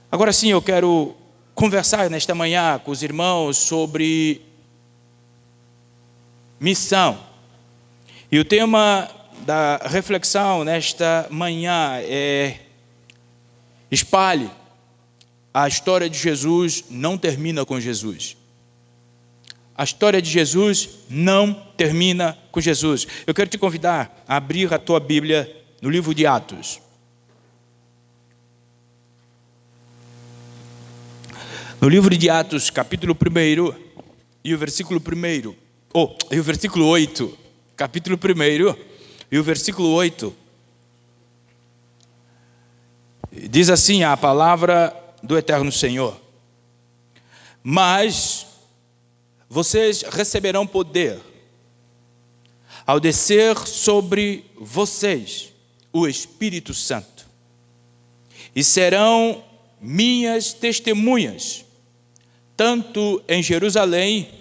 Agora sim, eu quero conversar nesta manhã com os irmãos sobre missão. E o tema da reflexão nesta manhã é: espalhe. A história de Jesus não termina com Jesus. A história de Jesus não termina com Jesus. Eu quero te convidar a abrir a tua Bíblia no livro de Atos. No livro de Atos, capítulo 1 e o versículo 1, e o versículo 8, capítulo 1 e o versículo 8, diz assim a palavra do Eterno Senhor: mas vocês receberão poder ao descer sobre vocês o Espírito Santo, e serão minhas testemunhas, tanto em Jerusalém,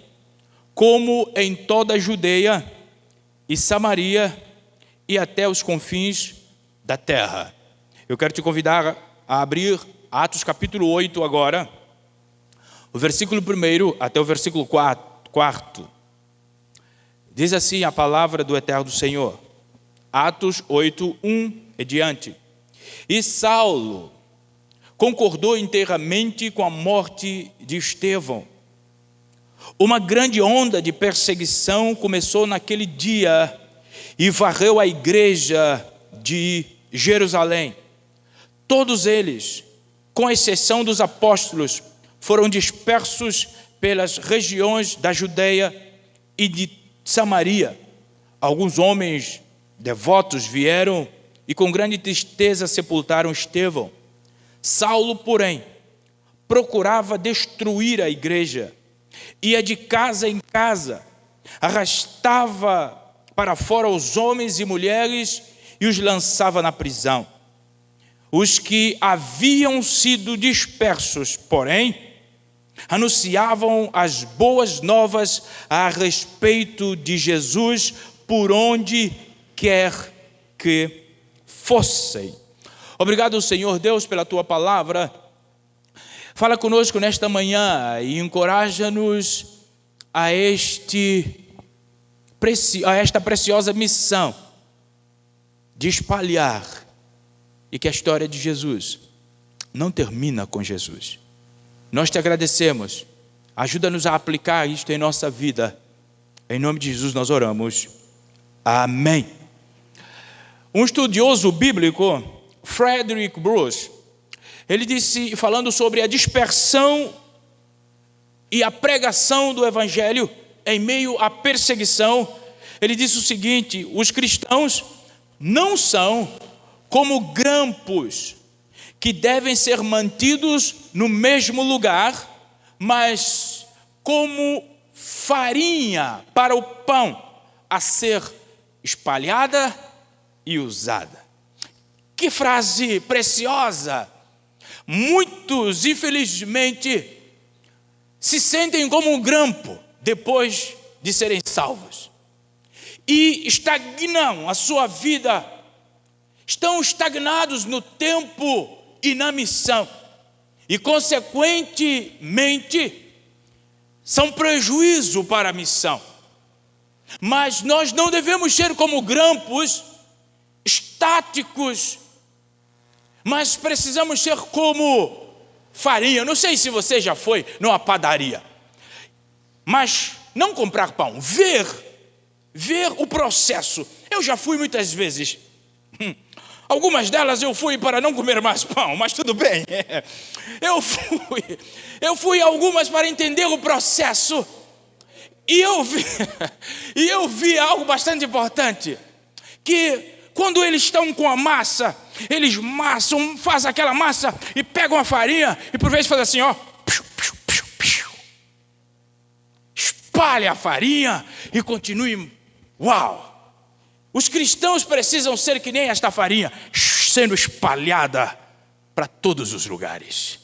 como em toda a Judeia e Samaria e até os confins da terra. Eu quero te convidar a abrir Atos capítulo 8 agora, o versículo 1 até o versículo 4. Diz assim a palavra do Eterno Senhor. Atos 8, 1 e diante. E Saulo concordou inteiramente com a morte de Estevão. Uma grande onda de perseguição começou naquele dia e varreu a igreja de Jerusalém. Todos eles, com exceção dos apóstolos, foram dispersos pelas regiões da Judeia e de Samaria. Alguns homens devotos vieram e com grande tristeza sepultaram Estevão. Saulo, porém, procurava destruir a igreja. Ia de casa em casa, arrastava para fora os homens e mulheres e os lançava na prisão. Os que haviam sido dispersos, porém, anunciavam as boas novas a respeito de Jesus por onde quer que fossem. Obrigado, Senhor Deus, pela Tua palavra. Fala conosco nesta manhã e encoraja-nos a esta preciosa missão de espalhar, e que a história de Jesus não termina com Jesus. Nós te agradecemos. Ajuda-nos a aplicar isto em nossa vida. Em nome de Jesus nós oramos. Amém. Um estudioso bíblico, Frederick Bruce, ele disse, falando sobre a dispersão e a pregação do evangelho em meio à perseguição, ele disse o seguinte: os cristãos não são como grampos que devem ser mantidos no mesmo lugar, mas como farinha para o pão a ser espalhada e usada. Que frase preciosa! Muitos, infelizmente, se sentem como um grampo depois de serem salvos e estagnam a sua vida, estão estagnados no tempo e na missão, e consequentemente são prejuízo para a missão. Mas nós não devemos ser como grampos estáticos, mas precisamos ser como farinha. Não sei se você já foi numa padaria, mas não comprar pão, ver o processo. Eu já fui muitas vezes. Algumas delas eu fui para não comer mais pão, mas tudo bem. Eu fui algumas para entender o processo. E eu vi algo bastante importante, que quando eles estão com a massa, eles fazem aquela massa e pegam a farinha e por vezes fazem assim, ó, espalha a farinha e continue. Uau! Os cristãos precisam ser que nem esta farinha, sendo espalhada para todos os lugares.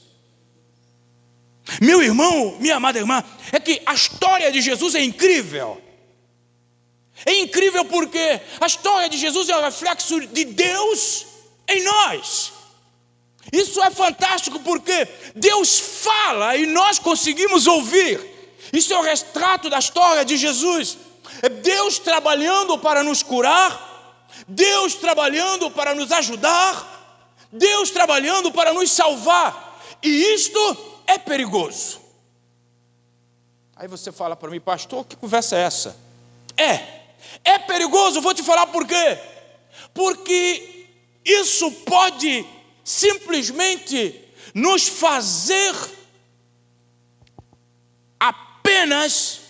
Meu irmão, minha amada irmã, é que a história de Jesus é incrível. É incrível porque a história de Jesus é o reflexo de Deus em nós. Isso é fantástico porque Deus fala e nós conseguimos ouvir. Isso é o retrato da história de Jesus. É Deus trabalhando para nos curar, Deus trabalhando para nos ajudar, Deus trabalhando para nos salvar. E isto é perigoso. Aí você fala para mim, pastor, que conversa é essa? É perigoso, vou te falar por quê. Porque isso pode simplesmente nos fazer apenas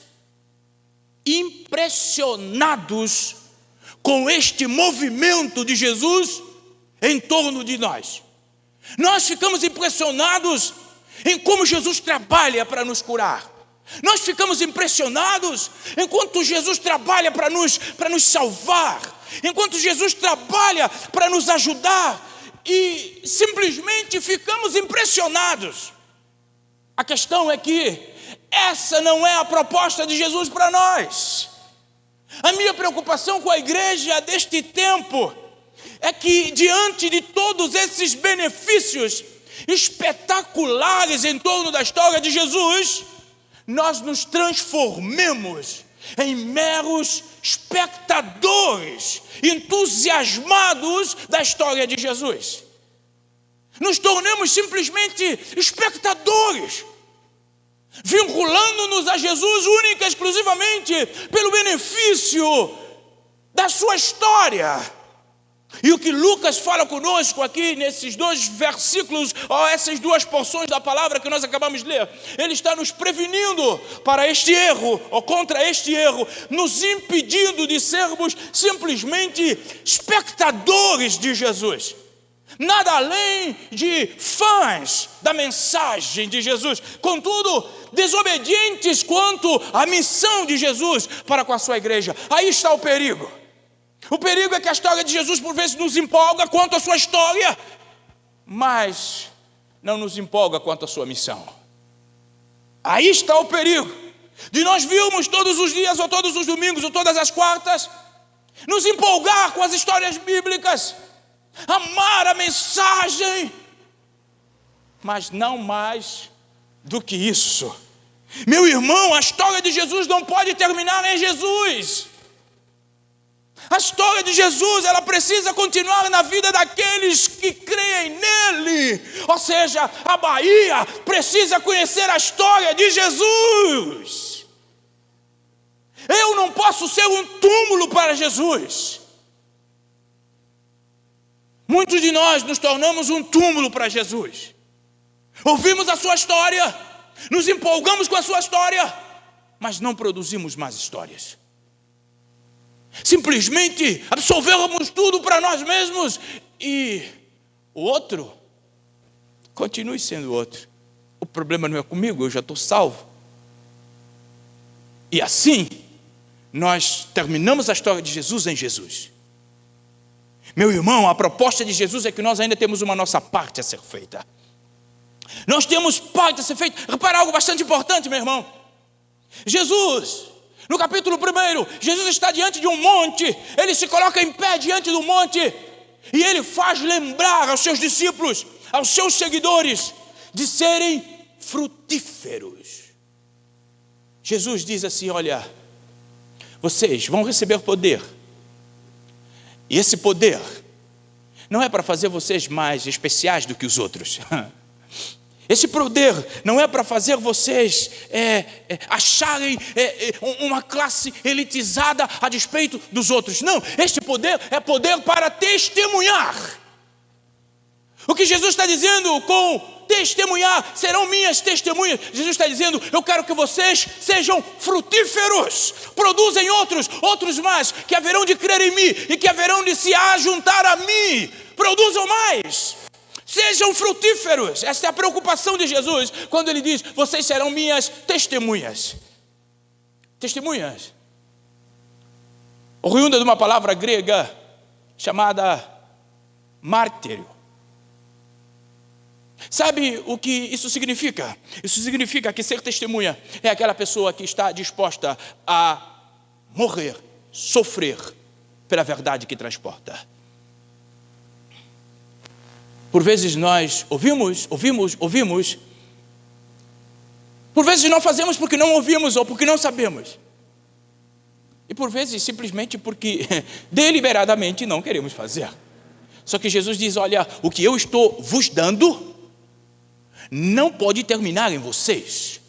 impressionados com este movimento de Jesus em torno de nós. Nós ficamos impressionados em como Jesus trabalha para nos curar. Nós ficamos impressionados enquanto Jesus trabalha para nos salvar, enquanto Jesus trabalha para nos ajudar, e simplesmente ficamos impressionados. A questão é que essa não é a proposta de Jesus para nós. A minha preocupação com a igreja deste tempo é que, diante de todos esses benefícios espetaculares em torno da história de Jesus, nós nos transformemos em meros espectadores, entusiasmados da história de Jesus. Nos tornamos simplesmente espectadores, vinculando-nos a Jesus única e exclusivamente pelo benefício da sua história. E o que Lucas fala conosco aqui nesses dois versículos, ou essas duas porções da palavra que nós acabamos de ler, ele está nos prevenindo para este erro, ou contra este erro, nos impedindo de sermos simplesmente espectadores de Jesus, nada além de fãs da mensagem de Jesus, contudo, desobedientes quanto à missão de Jesus para com a sua igreja. Aí está o perigo. O perigo é que a história de Jesus por vezes nos empolga quanto à sua história, mas não nos empolga quanto à sua missão. Aí está o perigo de nós virmos todos os dias, ou todos os domingos, ou todas as quartas, nos empolgar com as histórias bíblicas, amar a mensagem, mas não mais do que isso. Meu irmão, a história de Jesus não pode terminar em Jesus. A história de Jesus, ela precisa continuar na vida daqueles que creem nele. Ou seja, a Bahia precisa conhecer a história de Jesus. Eu não posso ser um túmulo para Jesus. Muitos de nós nos tornamos um túmulo para Jesus. Ouvimos a sua história, nos empolgamos com a sua história, mas não produzimos mais histórias. Simplesmente absorvemos tudo para nós mesmos e o outro continue sendo o outro. O problema não é comigo, eu já estou salvo. E assim nós terminamos a história de Jesus em Jesus. Meu irmão, a proposta de Jesus é que nós ainda temos uma nossa parte a ser feita. Nós temos parte a ser feita. Repara algo bastante importante, meu irmão. Jesus, no capítulo 1, Jesus está diante de um monte, ele se coloca em pé diante do monte, e ele faz lembrar aos seus discípulos, aos seus seguidores, de serem frutíferos. Jesus diz assim: olha, vocês vão receber poder, e esse poder não é para fazer vocês mais especiais do que os outros. Esse poder não é para fazer vocês acharem uma classe elitizada a despeito dos outros. Não, este poder é poder para testemunhar. O que Jesus está dizendo com testemunhar, serão minhas testemunhas. Jesus está dizendo: eu quero que vocês sejam frutíferos, produzem outros mais, que haverão de crer em mim e que haverão de se ajuntar a mim. Produzam mais. Sejam frutíferos. Essa é a preocupação de Jesus quando ele diz: vocês serão minhas testemunhas. Testemunhas, oriunda de uma palavra grega chamada mártirio. Sabe o que isso significa? Isso significa que ser testemunha é aquela pessoa que está disposta a morrer, sofrer pela verdade que transporta. Por vezes nós ouvimos. Por vezes não fazemos porque não ouvimos ou porque não sabemos. E por vezes simplesmente porque deliberadamente não queremos fazer. Só que Jesus diz: olha, o que eu estou vos dando não pode terminar em vocês.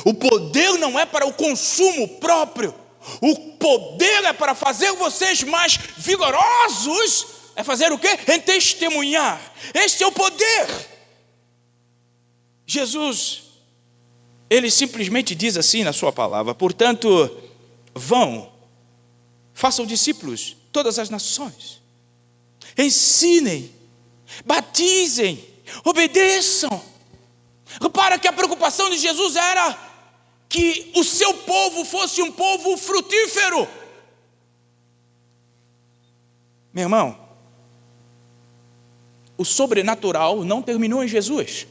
O poder não é para o consumo próprio. O poder é para fazer vocês mais vigorosos. É fazer o quê? Em testemunhar. Este é o poder. Jesus, ele simplesmente diz assim na sua palavra: portanto, vão, façam discípulos todas as nações, ensinem, batizem, obedeçam. Repara que a preocupação de Jesus era que o seu povo fosse um povo frutífero. Meu irmão, o sobrenatural não terminou em Jesus,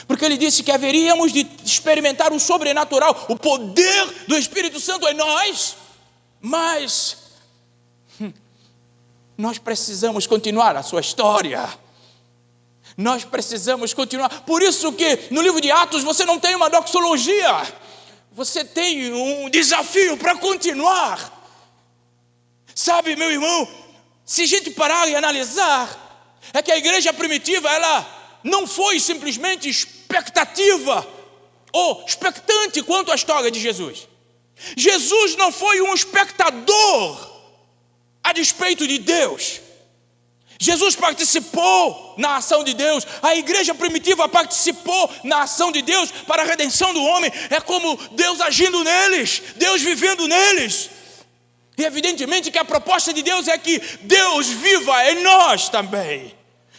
porque ele disse que haveríamos de experimentar o sobrenatural, o poder do Espírito Santo em nós, mas nós precisamos continuar a sua história. Nós precisamos continuar. Por isso que no livro de Atos você não tem uma doxologia, você tem um desafio para continuar. Sabe, meu irmão, se a gente parar e analisar, é que a igreja primitiva, ela não foi simplesmente expectativa ou expectante quanto à história de Jesus. Jesus não foi um espectador a despeito de Deus. Jesus participou na ação de Deus. A igreja primitiva participou na ação de Deus para a redenção do homem. É como Deus agindo neles, Deus vivendo neles. E evidentemente que a proposta de Deus é que Deus viva em nós também.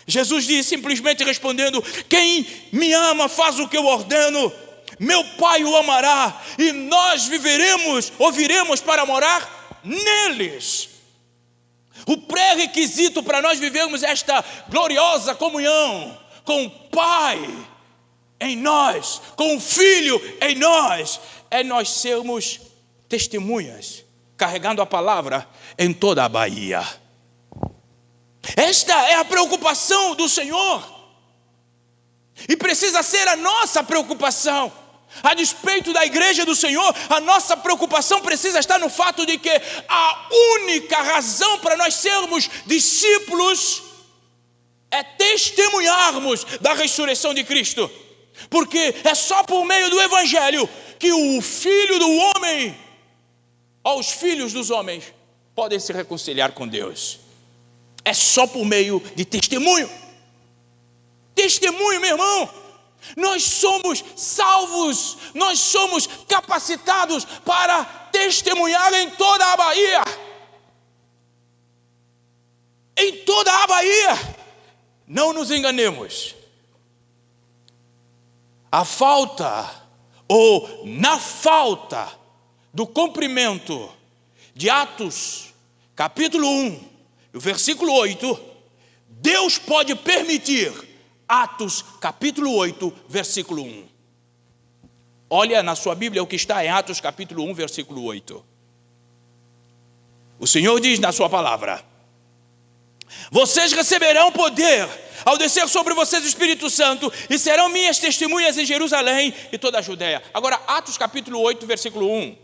Jesus disse, simplesmente respondendo: quem me ama faz o que eu ordeno, meu Pai o amará, e nós viveremos, ouviremos para morar neles. O pré-requisito para nós vivermos esta gloriosa comunhão com o Pai em nós, com o Filho em nós, é nós sermos testemunhas, carregando a palavra em toda a Bahia. Esta é a preocupação do Senhor, e precisa ser a nossa preocupação. A despeito da igreja do Senhor, a nossa preocupação precisa estar no fato de que a única razão para nós sermos discípulos é testemunharmos da ressurreição de Cristo. Porque é só por meio do Evangelho que o Filho do homem, ou os filhos dos homens, podem se reconciliar com Deus. É só por meio de testemunho. Testemunho, meu irmão. Nós somos salvos, nós somos capacitados para testemunhar em toda a Bahia. Em toda a Bahia. Não nos enganemos. A falta, ou na falta do cumprimento de Atos, capítulo 1, o versículo 8, Deus pode permitir Atos capítulo 8, versículo 1. Olha na sua Bíblia o que está em Atos capítulo 1, versículo 8. O Senhor diz na sua palavra: vocês receberão poder ao descer sobre vocês o Espírito Santo, e serão minhas testemunhas em Jerusalém e toda a Judéia. Agora, Atos capítulo 8, versículo 1.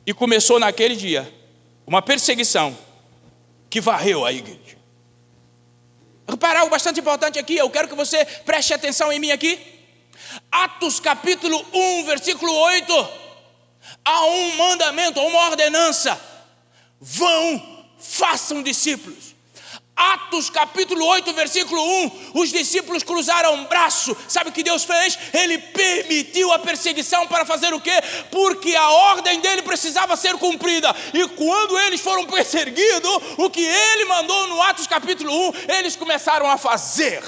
E começou naquele dia uma perseguição que varreu a igreja. Repara algo bastante importante aqui, eu quero que você preste atenção em mim aqui. Atos capítulo 1, versículo 8. Há um mandamento, uma ordenança: vão, façam discípulos. Atos capítulo 8, versículo 1, os discípulos cruzaram o braço. Sabe o que Deus fez? Ele permitiu a perseguição para fazer o quê? Porque a ordem dele precisava ser cumprida. E quando eles foram perseguidos, o que ele mandou no Atos capítulo 1, eles começaram a fazer.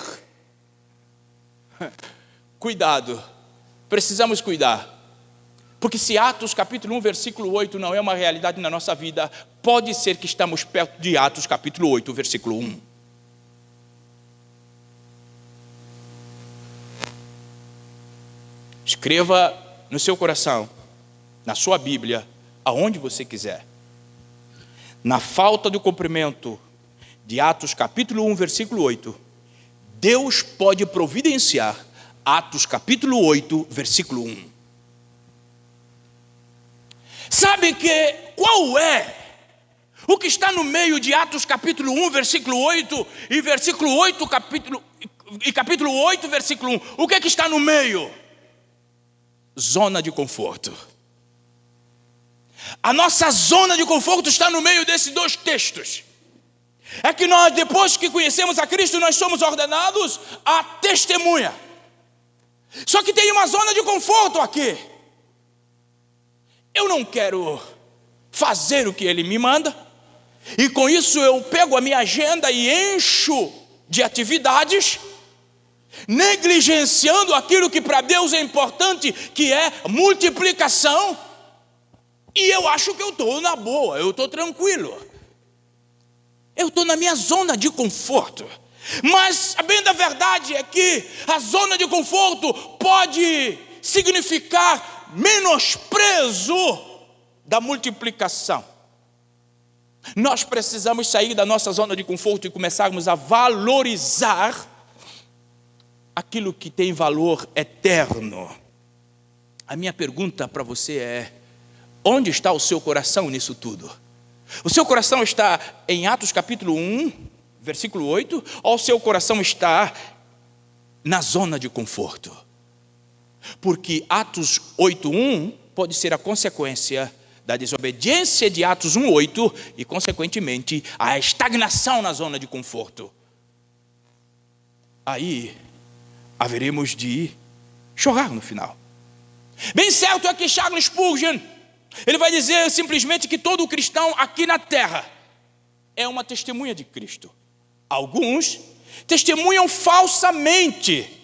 Cuidado, precisamos cuidar. Porque se Atos capítulo 1, versículo 8 não é uma realidade na nossa vida, pode ser que estamos perto de Atos capítulo 8, versículo 1. Escreva no seu coração, na sua Bíblia, aonde você quiser. Na falta do cumprimento de Atos capítulo 1, versículo 8, Deus pode providenciar Atos capítulo 8, versículo 1. Sabe qual é o que está no meio de Atos capítulo 1, versículo 8 e versículo 8, capítulo 8, versículo 1? O que é que está no meio? Zona de conforto. A nossa zona de conforto está no meio desses dois textos. É que nós, depois que conhecemos a Cristo, nós somos ordenados a testemunha. Só que tem uma zona de conforto aqui. Eu não quero fazer o que Ele me manda, e com isso eu pego a minha agenda e encho de atividades, negligenciando aquilo que para Deus é importante, que é multiplicação, e eu acho que eu estou na boa, eu estou tranquilo, eu estou na minha zona de conforto. Mas a bem da verdade é que a zona de conforto pode significar menosprezo da multiplicação. Nós precisamos sair da nossa zona de conforto e começarmos a valorizar aquilo que tem valor eterno. A minha pergunta para você é: onde está o seu coração nisso tudo? O seu coração está em Atos capítulo 1, versículo 8, ou o seu coração está na zona de conforto? Porque Atos 8:1 pode ser a consequência da desobediência de Atos 1:8 e, consequentemente, a estagnação na zona de conforto. Aí haveremos de chorar no final. Bem certo é que Charles Spurgeon, ele vai dizer simplesmente que todo cristão aqui na terra é uma testemunha de Cristo. Alguns testemunham falsamente,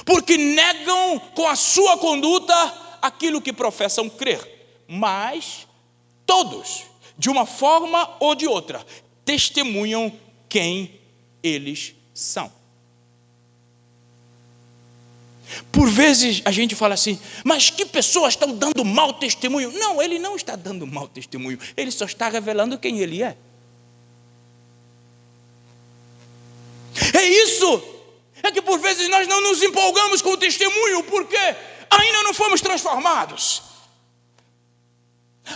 porque negam com a sua conduta aquilo que professam crer. Mas todos, de uma forma ou de outra, testemunham quem eles são. Por vezes a gente fala assim: mas que pessoas estão dando mau testemunho? Não, ele não está dando mau testemunho, ele só está revelando quem ele é. É isso, é que por vezes nós não nos empolgamos com o testemunho, porque ainda não fomos transformados.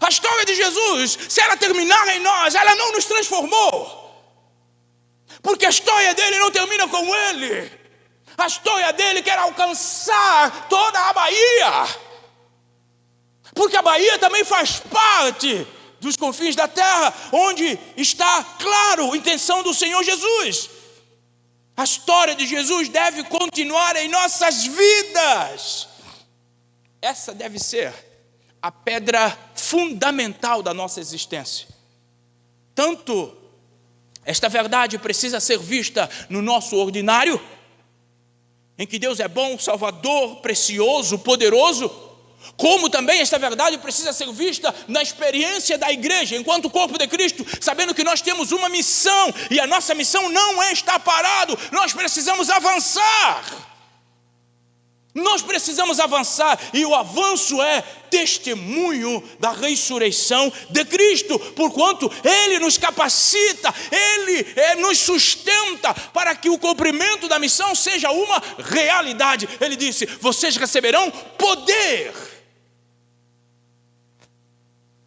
A história de Jesus, se ela terminar em nós, ela não nos transformou, porque a história dele não termina com ele. A história dele quer alcançar toda a Bahia, porque a Bahia também faz parte dos confins da terra, onde está, claro, a intenção do Senhor Jesus. A história de Jesus deve continuar em nossas vidas. Essa deve ser a pedra fundamental da nossa existência. Tanto esta verdade precisa ser vista no nosso ordinário, em que Deus é bom, salvador, precioso, poderoso, como também esta verdade precisa ser vista na experiência da igreja, enquanto corpo de Cristo, sabendo que nós temos uma missão, e a nossa missão não é estar parado, nós precisamos avançar. Nós precisamos avançar, e o avanço é testemunho da ressurreição de Cristo, porquanto Ele nos capacita, Ele nos sustenta para que o cumprimento da missão seja uma realidade. Ele disse: vocês receberão poder.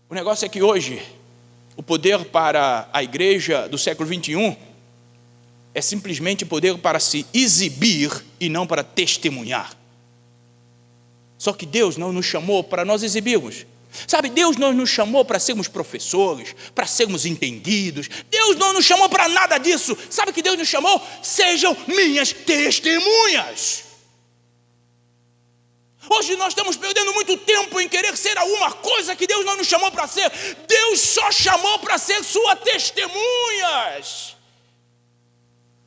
O negócio é que hoje, o poder para a igreja do século 21 é simplesmente poder para se exibir e não para testemunhar. Só que Deus não nos chamou para nós exibirmos. Sabe, Deus não nos chamou para sermos professores, para sermos entendidos. Deus não nos chamou para nada disso. Sabe que Deus nos chamou? Sejam minhas testemunhas. Hoje nós estamos perdendo muito tempo em querer ser alguma coisa que Deus não nos chamou para ser. Deus só chamou para ser suas testemunhas.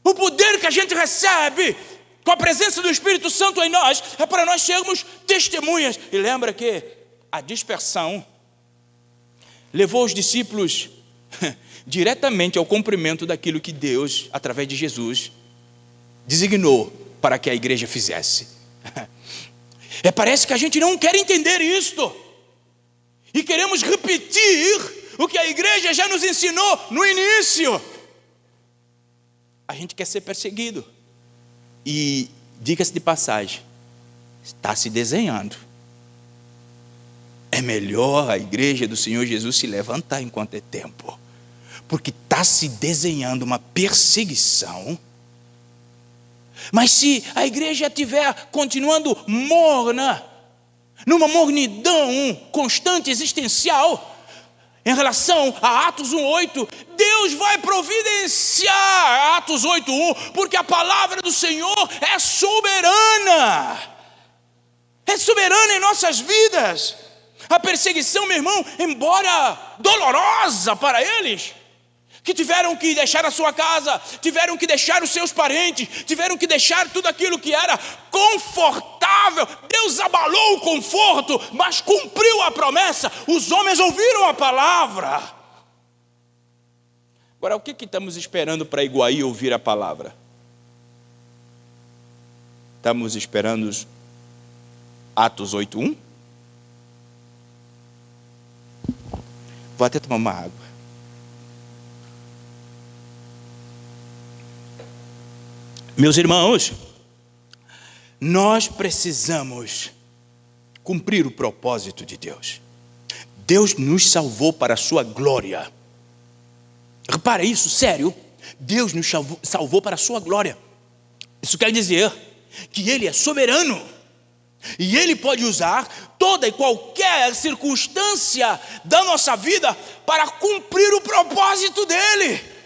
O poder que a gente recebe com a presença do Espírito Santo em nós é para nós sermos testemunhas. E lembra que a dispersão levou os discípulos diretamente ao cumprimento daquilo que Deus, através de Jesus, designou para que a igreja fizesse. Parece que a gente não quer entender isto, e queremos repetir o que a igreja já nos ensinou no início. a gente quer ser perseguido. E, diga-se de passagem, está se desenhando. É melhor a igreja do Senhor Jesus se levantar enquanto é tempo, porque está se desenhando uma perseguição. Mas se a igreja estiver continuando morna, numa mornidão constante, existencial, em relação a Atos 1:8, Deus vai providenciar Atos 8:1, porque a palavra do Senhor é soberana em nossas vidas. A perseguição, meu irmão, embora dolorosa para eles, que tiveram que deixar a sua casa, tiveram que deixar os seus parentes, tiveram que deixar tudo aquilo que era confortável. Deus abalou o conforto, mas cumpriu a promessa. Os homens ouviram a palavra. Agora, o que estamos esperando para Iguaí ouvir a palavra? Estamos esperando Atos 8:1? Vou até tomar uma água. Meus irmãos, nós precisamos cumprir o propósito de Deus. Deus nos salvou para a sua glória. Repara isso, sério. Deus nos salvou para a sua glória. Isso quer dizer que Ele é soberano. E Ele pode usar toda e qualquer circunstância da nossa vida para cumprir o propósito dEle.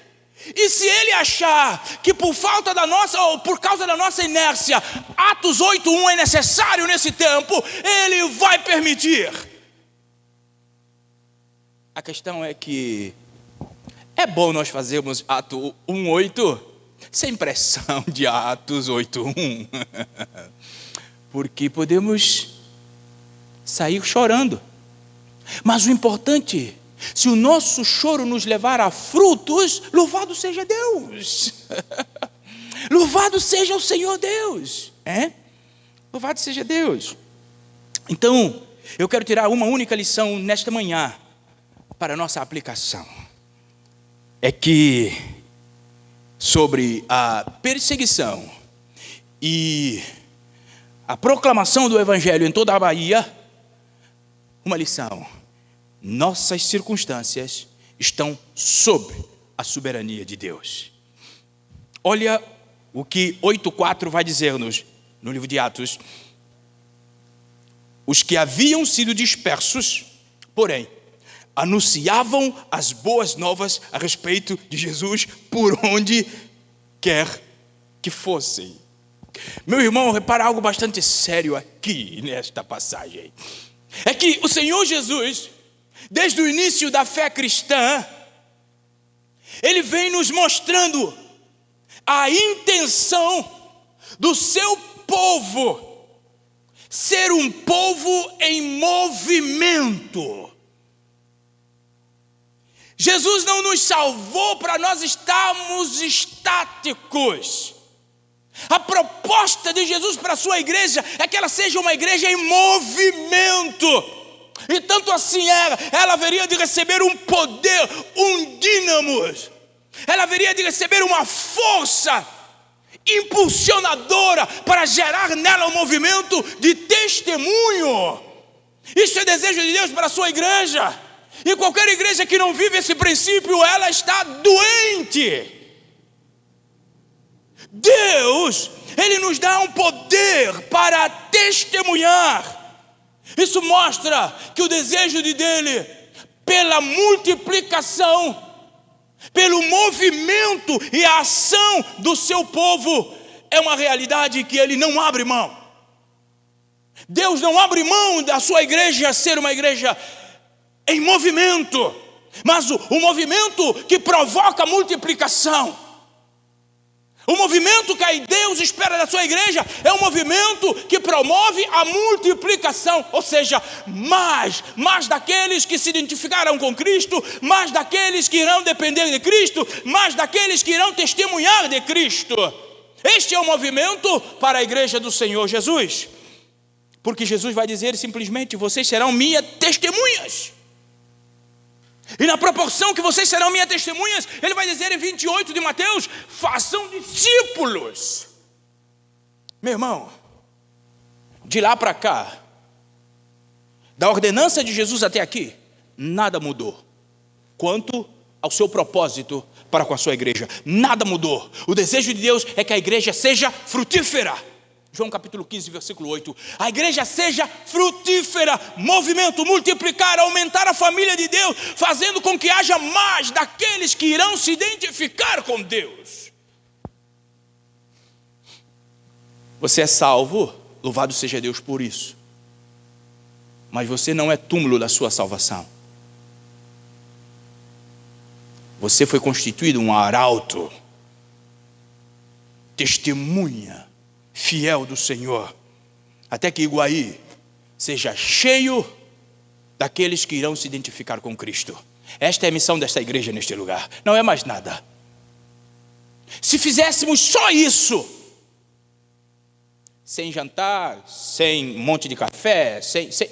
E se Ele achar que por falta da nossa, ou por causa da nossa inércia, Atos 8:1 é necessário nesse tempo, Ele vai permitir. A questão é que é bom nós fazermos Atos 1:8 sem pressão de Atos 8:1. Porque podemos sair chorando. Mas o importante, se o nosso choro nos levar a frutos, louvado seja Deus. Louvado seja o Senhor Deus. Louvado seja Deus. Então, eu quero tirar uma única lição nesta manhã para a nossa aplicação. É que sobre a perseguição e a proclamação do Evangelho em toda a Bahia, uma lição: nossas circunstâncias estão sob a soberania de Deus. Olha o que 8:4 vai dizer-nos no livro de Atos. Os que haviam sido dispersos, porém, anunciavam as boas novas a respeito de Jesus por onde quer que fossem. Meu irmão, repara algo bastante sério aqui nesta passagem. É que o Senhor Jesus, desde o início da fé cristã, Ele vem nos mostrando a intenção do seu povo ser um povo em movimento. Jesus não nos salvou para nós estarmos estáticos. A proposta de Jesus para a sua igreja é que ela seja uma igreja em movimento. E tanto assim ela haveria de receber um poder, um dínamo. Ela haveria de receber uma força impulsionadora para gerar nela um movimento de testemunho. Isso é desejo de Deus para a sua igreja. E qualquer igreja que não vive esse princípio, ela está doente. Deus, Ele nos dá um poder para testemunhar. Isso mostra que o desejo dele, pela multiplicação, pelo movimento e a ação do seu povo, é uma realidade que Ele não abre mão. Deus não abre mão da sua igreja ser uma igreja em movimento, mas o movimento que provoca multiplicação. O movimento que Deus espera da sua igreja é um movimento que promove a multiplicação, ou seja, mais daqueles que se identificarão com Cristo, mais daqueles que irão depender de Cristo, mais daqueles que irão testemunhar de Cristo. Este é o movimento para a igreja do Senhor Jesus, porque Jesus vai dizer simplesmente: vocês serão minhas testemunhas. E na proporção que vocês serão minhas testemunhas, ele vai dizer em 28 de Mateus: façam discípulos. Meu irmão, de lá para cá, da ordenança de Jesus até aqui, nada mudou quanto ao seu propósito para com a sua igreja. Nada mudou. O desejo de Deus é que a igreja seja frutífera. João capítulo 15, versículo 8. A igreja seja frutífera, movimento, multiplicar, aumentar a família de Deus, fazendo com que haja mais daqueles que irão se identificar com Deus. Você é salvo, louvado seja Deus por isso. Mas você não é túmulo da sua salvação. Você foi constituído um arauto, testemunha fiel do Senhor, até que Iguaí seja cheio daqueles que irão se identificar com Cristo. Esta é a missão desta igreja neste lugar, não é mais nada. Se fizéssemos só isso, sem jantar, sem um monte de café,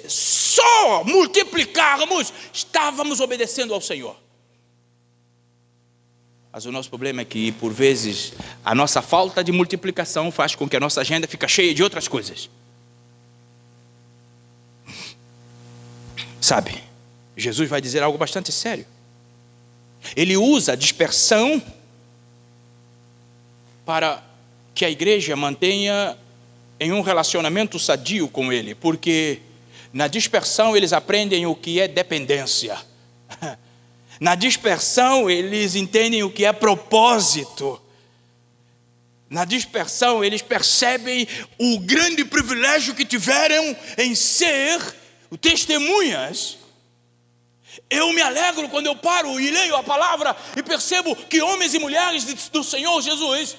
só multiplicarmos, estávamos obedecendo ao Senhor. Mas o nosso problema é que, por vezes, a nossa falta de multiplicação faz com que a nossa agenda fique cheia de outras coisas. Sabe, Jesus vai dizer algo bastante sério. Ele usa a dispersão para que a igreja mantenha em um relacionamento sadio com Ele, porque na dispersão eles aprendem o que é dependência. Na dispersão eles entendem o que é propósito. Na dispersão eles percebem o grande privilégio que tiveram em ser testemunhas. Eu me alegro quando eu paro e leio a palavra e percebo que homens e mulheres do Senhor Jesus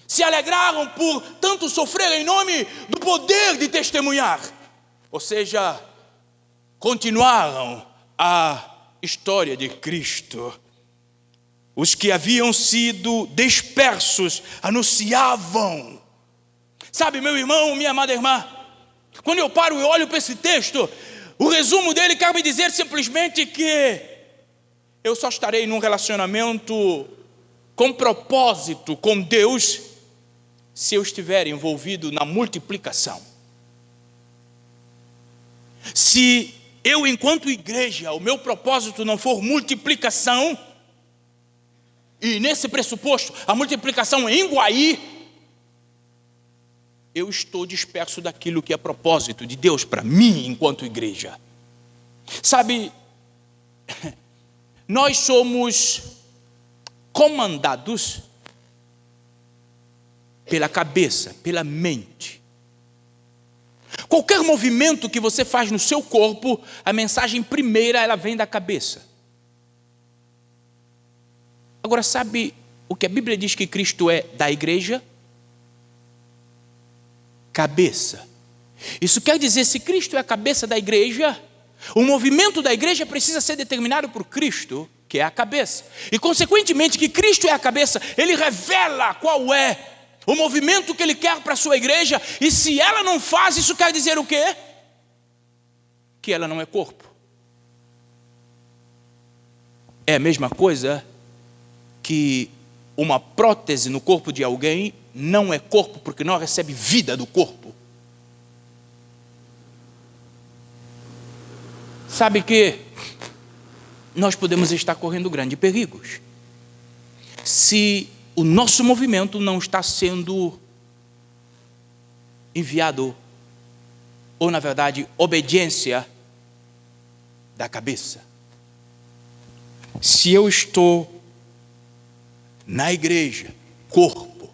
se alegraram por tanto sofrer em nome do poder de testemunhar. Ou seja, continuaram a história de Cristo. Os que haviam sido dispersos anunciavam. Sabe, meu irmão, minha amada irmã, quando eu paro e olho para esse texto, o resumo dele quer me dizer simplesmente que eu só estarei num relacionamento com propósito com Deus se eu estiver envolvido na multiplicação. Se eu, enquanto igreja, o meu propósito não for multiplicação, e nesse pressuposto, a multiplicação em Iguaí, eu estou disperso daquilo que é propósito de Deus para mim, enquanto igreja. Sabe, nós somos comandados pela cabeça, pela mente. Qualquer movimento que você faz no seu corpo, a mensagem primeira, ela vem da cabeça. Agora, sabe o que a Bíblia diz que Cristo é da igreja? Cabeça. Isso quer dizer, se Cristo é a cabeça da igreja, o movimento da igreja precisa ser determinado por Cristo, que é a cabeça. E, consequentemente, que Cristo é a cabeça, Ele revela qual é o movimento que Ele quer para a sua igreja, e se ela não faz, isso quer dizer o quê? Que ela não é corpo. É a mesma coisa que uma prótese no corpo de alguém não é corpo, porque não recebe vida do corpo. Sabe que nós podemos estar correndo grandes perigos se o nosso movimento não está sendo enviado, ou na verdade, obediência da cabeça. Se eu estou na igreja, corpo,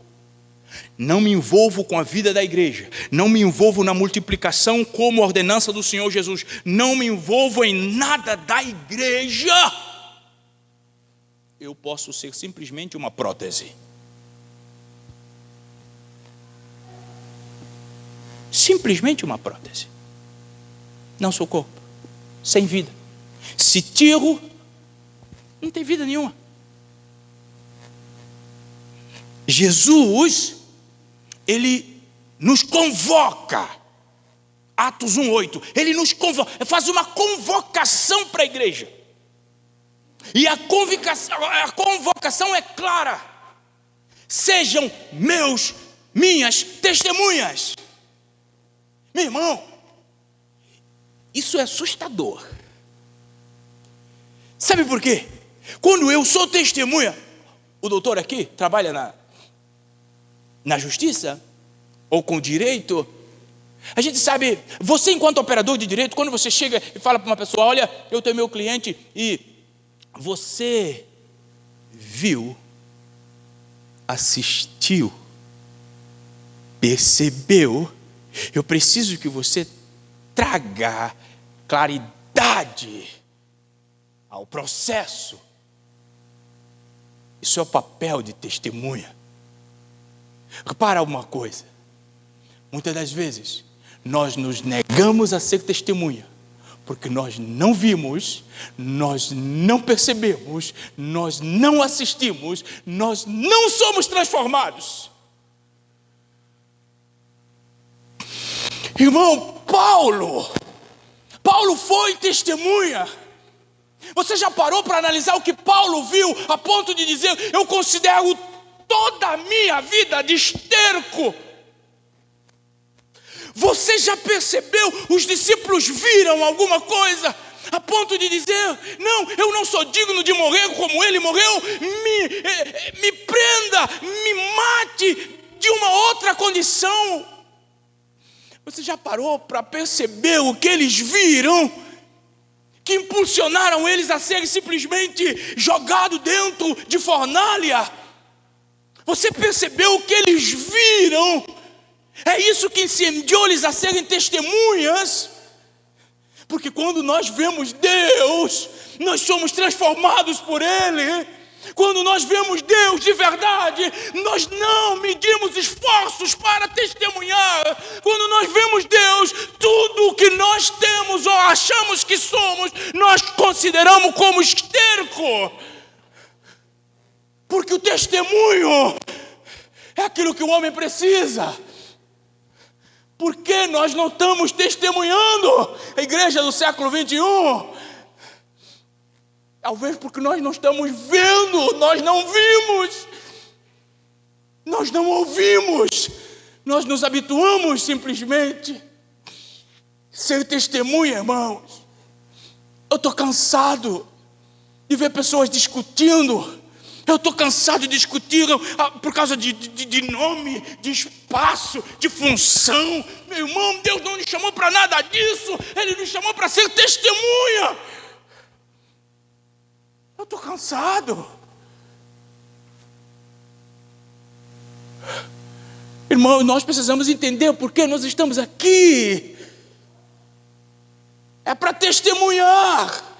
não me envolvo com a vida da igreja, não me envolvo na multiplicação como ordenança do Senhor Jesus, não me envolvo em nada da igreja, eu posso ser simplesmente uma prótese. Simplesmente uma prótese. Não sou corpo, sem vida. Se tiro, não tem vida nenhuma. Jesus, Ele nos convoca. Atos 1:8. Ele nos convoca, faz uma convocação para a igreja. E a convocação é clara: sejam minhas testemunhas. Meu irmão, isso é assustador. Sabe por quê? Quando eu sou testemunha, o doutor aqui trabalha na justiça ou com direito. A gente sabe, você enquanto operador de direito, quando você chega e fala para uma pessoa: olha, eu tenho meu cliente e você viu, assistiu, percebeu, eu preciso que você traga claridade ao processo. Isso é o papel de testemunha. Repara uma coisa: muitas das vezes nós nos negamos a ser testemunha porque nós não vimos, nós não percebemos, nós não assistimos, nós não somos transformados. Irmão, Paulo foi testemunha. Você já parou para analisar o que Paulo viu a ponto de dizer: eu considero toda a minha vida de esterco? Você já percebeu? Os discípulos viram alguma coisa a ponto de dizer: não, eu não sou digno de morrer como ele morreu, me prenda, me mate de uma outra condição. Você já parou para perceber o que eles viram, que impulsionaram eles a serem simplesmente jogados dentro de fornalha? Você percebeu o que eles viram? É isso que incendiou eles a serem testemunhas. Porque quando nós vemos Deus, nós somos transformados por Ele. Quando nós vemos Deus de verdade, nós não medimos esforços para testemunhar. Quando nós vemos Deus, tudo o que nós temos ou achamos que somos, nós consideramos como esterco. Porque o testemunho é aquilo que o homem precisa. Por que nós não estamos testemunhando a igreja do século 21? Talvez porque nós não estamos vendo, nós não vimos, nós não ouvimos, nós nos habituamos simplesmente. Ser testemunha, irmãos, eu estou cansado de ver pessoas discutindo. Eu estou cansado de discutir por causa de nome, de espaço, de função. Meu irmão, Deus não nos chamou para nada disso. Ele nos chamou para ser testemunha. Eu estou cansado. Irmão, nós precisamos entender por que nós estamos aqui. É para testemunhar.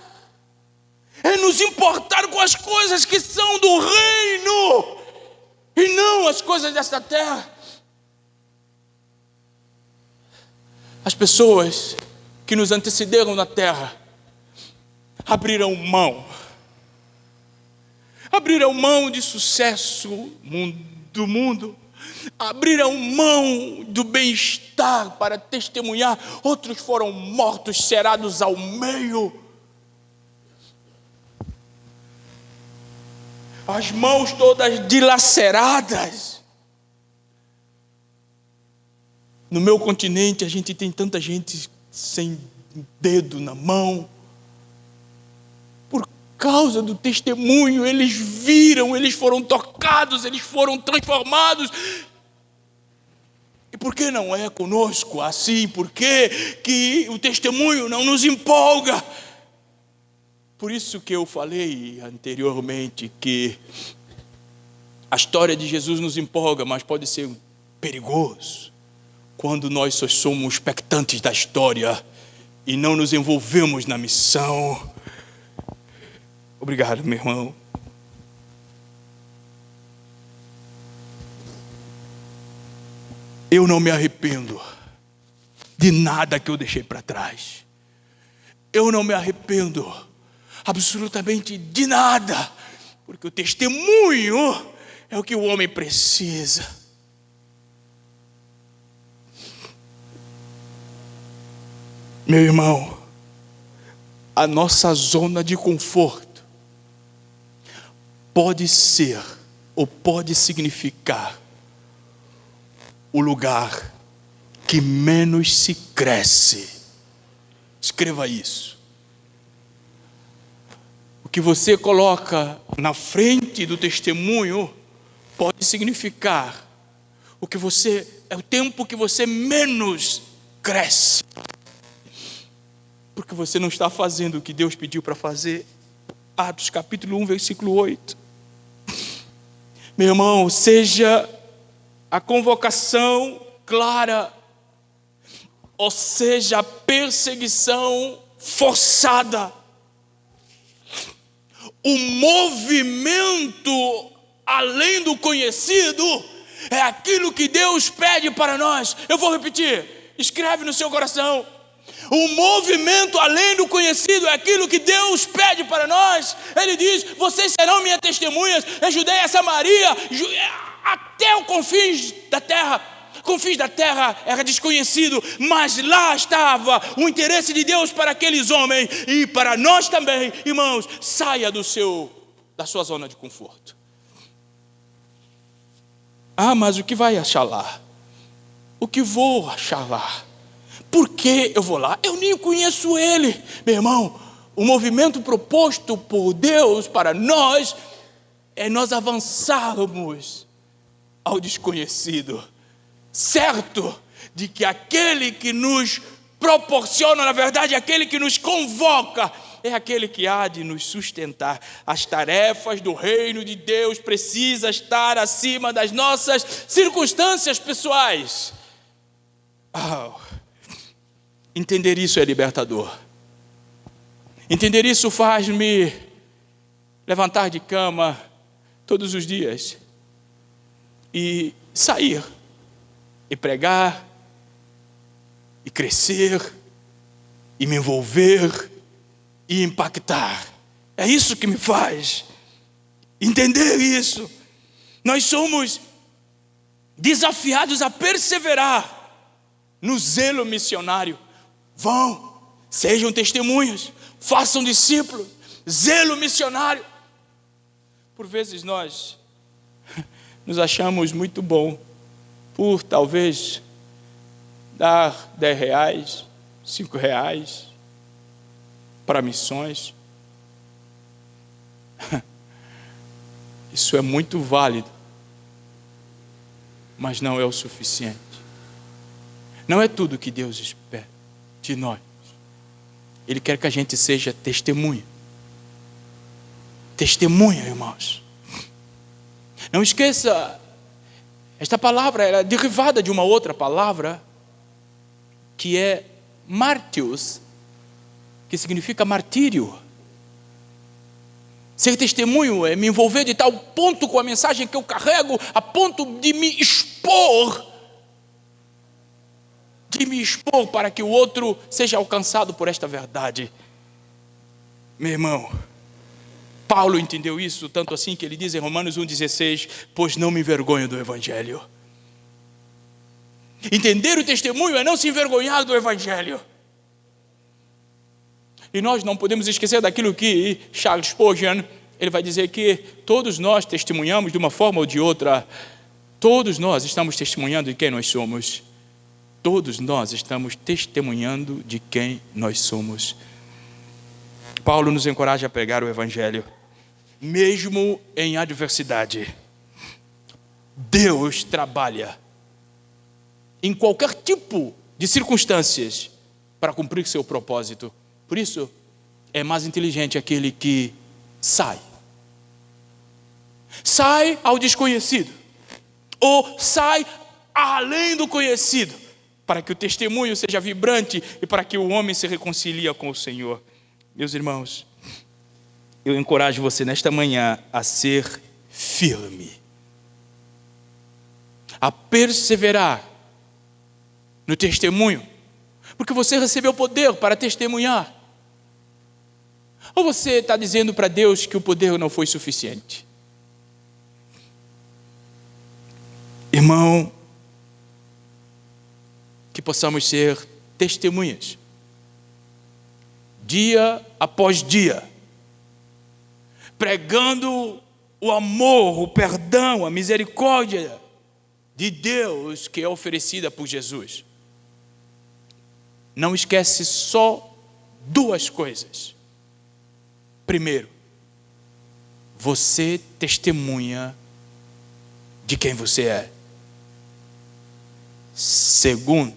É nos importar com as coisas que são do reino e não as coisas desta terra. As pessoas que nos antecederam na terra abriram mão de sucesso do mundo, abriram mão do bem-estar para testemunhar. Outros foram mortos, cerados ao meio. As mãos todas dilaceradas. No meu continente a gente tem tanta gente sem dedo na mão. Por causa do testemunho, eles viram, eles foram tocados, eles foram transformados. E por que não é conosco assim? Por que o testemunho não nos empolga? Por isso que eu falei anteriormente que a história de Jesus nos empolga, mas pode ser perigoso quando nós só somos expectantes da história e não nos envolvemos na missão. Obrigado, meu irmão. Eu não me arrependo de nada que eu deixei para trás. Eu não me arrependo absolutamente de nada, porque o testemunho é o que o homem precisa. Meu irmão, a nossa zona de conforto pode ser ou pode significar o lugar que menos se cresce. Escreva isso. O que você coloca na frente do testemunho pode significar é o tempo que você menos cresce. Porque você não está fazendo o que Deus pediu para fazer. Atos capítulo 1, versículo 8. Meu irmão, seja a convocação clara, ou seja, a perseguição forçada, o movimento além do conhecido é aquilo que Deus pede para nós. Eu vou repetir, escreve no seu coração. O movimento além do conhecido é aquilo que Deus pede para nós. Ele diz: vocês serão minhas testemunhas em Judeia, Samaria, até os confins da terra. Confins da terra era desconhecido, mas lá estava o interesse de Deus para aqueles homens e para nós também. Irmãos, saia da sua zona de conforto. Ah, mas o que vai achar lá? O que vou achar lá? Por que eu vou lá? Eu nem conheço ele. Meu irmão, o movimento proposto por Deus para nós é nós avançarmos ao desconhecido, certo de que aquele que nos proporciona, na verdade, aquele que nos convoca, é aquele que há de nos sustentar. As tarefas do reino de Deus precisam estar acima das nossas circunstâncias pessoais. Entender isso é libertador. Entender isso faz-me levantar de cama todos os dias e sair, e pregar, e crescer, e me envolver, e impactar. É isso que me faz entender isso. Nós somos desafiados a perseverar no zelo missionário. Vão, sejam testemunhas, façam discípulos, zelo missionário. Por vezes nós nos achamos muito bom por talvez dar R$10, R$5 para missões. Isso é muito válido, mas não é o suficiente. Não é tudo que Deus espera de nós. Ele quer que a gente seja testemunha. Testemunha, irmãos. Não esqueça, esta palavra é derivada de uma outra palavra que é martios, que significa martírio. Ser testemunho é me envolver de tal ponto com a mensagem que eu carrego, a ponto de me expor para que o outro seja alcançado por esta verdade. Meu irmão, Paulo entendeu isso tanto assim que ele diz em Romanos 1,16: pois não me envergonho do Evangelho. Entender o testemunho é não se envergonhar do Evangelho. E nós não podemos esquecer daquilo que Charles Spurgeon, ele vai dizer que todos nós testemunhamos de uma forma ou de outra. Todos nós estamos testemunhando de quem nós somos. Todos nós estamos testemunhando de quem nós somos. Paulo nos encoraja a pregar o Evangelho, mesmo em adversidade. Deus trabalha em qualquer tipo de circunstâncias para cumprir seu propósito. Por isso, é mais inteligente aquele que sai ao desconhecido, ou sai além do conhecido, para que o testemunho seja vibrante e para que o homem se reconcilie com o Senhor. Meus irmãos, eu encorajo você nesta manhã a ser firme, a perseverar no testemunho, porque você recebeu poder para testemunhar. Ou você está dizendo para Deus que o poder não foi suficiente? Irmão, que possamos ser testemunhas, dia após dia, pregando o amor, o perdão, a misericórdia de Deus que é oferecida por Jesus. Não esquece só duas coisas. Primeiro, você testemunha de quem você é. Segundo,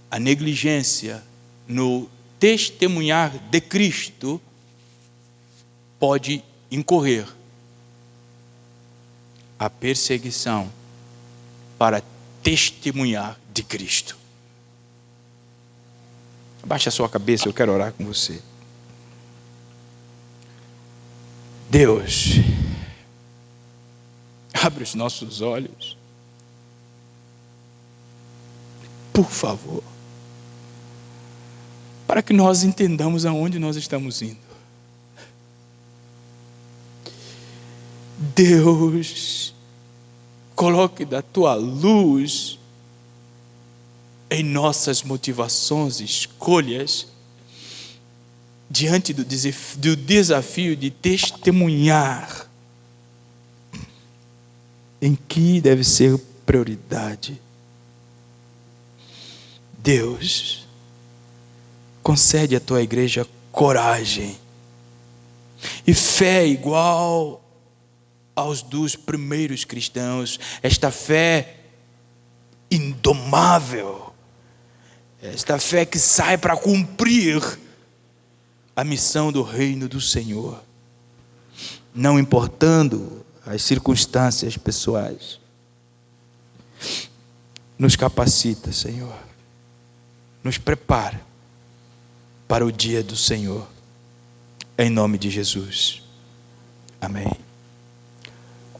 a negligência no testemunhar de Cristo pode incorrer a perseguição para testemunhar de Cristo. Abaixa a sua cabeça, eu quero orar com você. Deus, abre os nossos olhos, por favor, para que nós entendamos aonde nós estamos indo. Deus, coloque da tua luz em nossas motivações e escolhas diante do desafio de testemunhar em que deve ser prioridade. Deus, concede à tua igreja coragem e fé igual aos dos primeiros cristãos, esta fé indomável, esta fé que sai para cumprir a missão do reino do Senhor, não importando as circunstâncias pessoais. Nos capacita, Senhor, nos prepara para o dia do Senhor, em nome de Jesus, amém.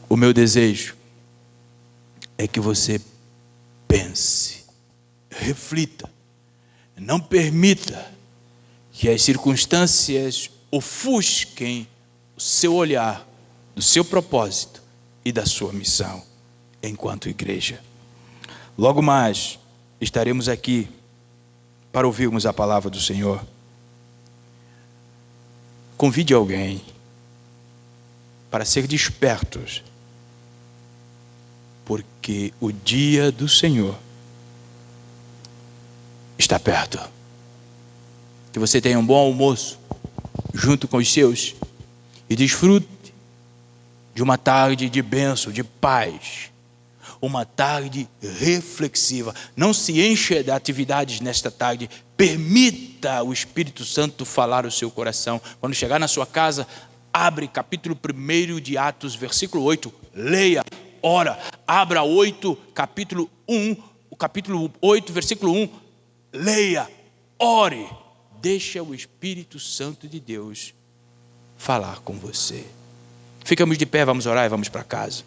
O meu desejo é que você pense, reflita, não permita que as circunstâncias ofusquem o seu olhar, do seu propósito e da sua missão enquanto igreja. Logo mais estaremos aqui para ouvirmos a palavra do Senhor. Convide alguém para ser despertos, porque o dia do Senhor está perto. Que você tenha um bom almoço junto com os seus e desfrute de uma tarde de bênção, de paz, uma tarde reflexiva. Não se encha de atividades nesta tarde, permita o Espírito Santo falar o seu coração. Quando chegar na sua casa, abre capítulo 1 de Atos, versículo 8, leia, ora, abra capítulo 8, versículo 1, leia, ore, deixa o Espírito Santo de Deus falar com você. Ficamos de pé, vamos orar e vamos para casa.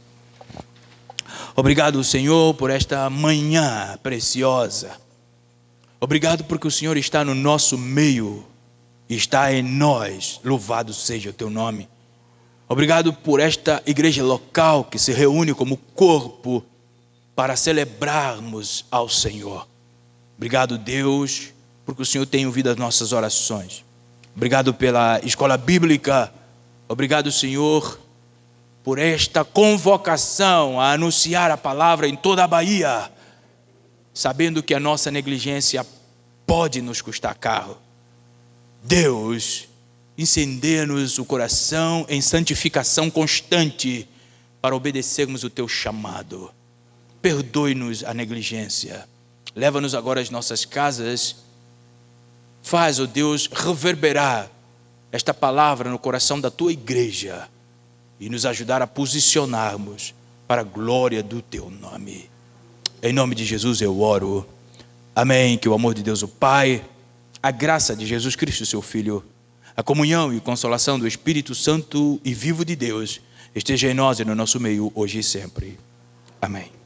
Obrigado, Senhor, por esta manhã preciosa. Obrigado porque o Senhor está no nosso meio, está em nós, louvado seja o teu nome. Obrigado por esta igreja local que se reúne como corpo para celebrarmos ao Senhor. Obrigado, Deus, porque o Senhor tem ouvido as nossas orações. Obrigado pela escola bíblica. Obrigado, Senhor, por esta convocação a anunciar a palavra em toda a Bahia, sabendo que a nossa negligência pode nos custar caro. Deus, incendeia-nos o coração em santificação constante para obedecermos o teu chamado. Perdoe-nos a negligência. Leva-nos agora às nossas casas. Faz, ó Deus, reverberar esta palavra no coração da tua igreja e nos ajudar a posicionarmos para a glória do teu nome. Em nome de Jesus eu oro. Amém. Que o amor de Deus o Pai, a graça de Jesus Cristo, seu Filho, a comunhão e consolação do Espírito Santo e vivo de Deus esteja em nós e no nosso meio, hoje e sempre. Amém.